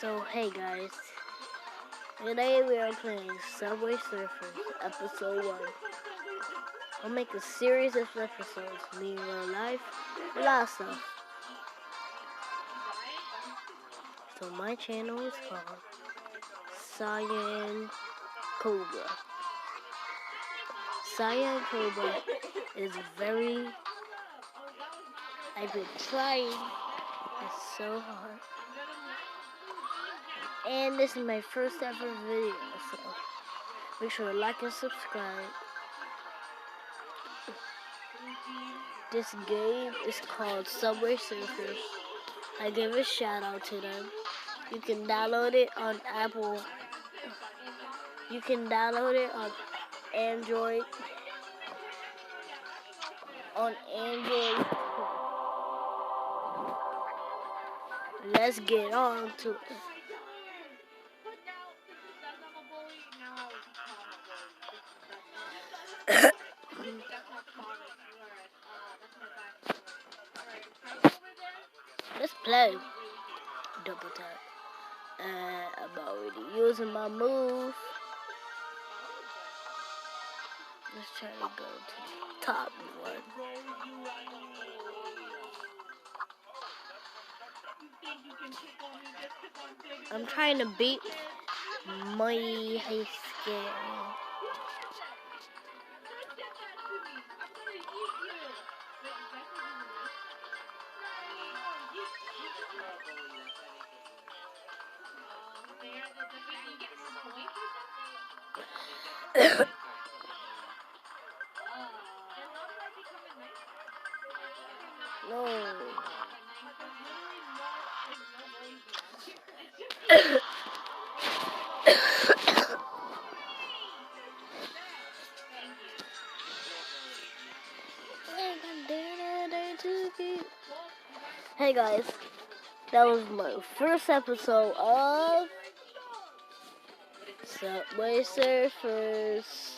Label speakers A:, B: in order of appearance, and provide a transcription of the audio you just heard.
A: So hey guys, today we are playing Subway Surfers Episode 1. I'll make a series of episodes, me in real life, a lot of stuff. So my channel is called Cyan Cobra. Cyan Cobra is I've been trying, it's so hard. And this is my first ever video, so make sure to like and subscribe. This game is called Subway Surfers. I give a shout out to them. You can download it on Apple. You can download it on Android. Let's get on to it. Let's play. Double tap. I'm already using my move. Let's try to go to the top one. I'm trying to beat my high skin. No. Hey guys, that was my first episode of Subway Surfers.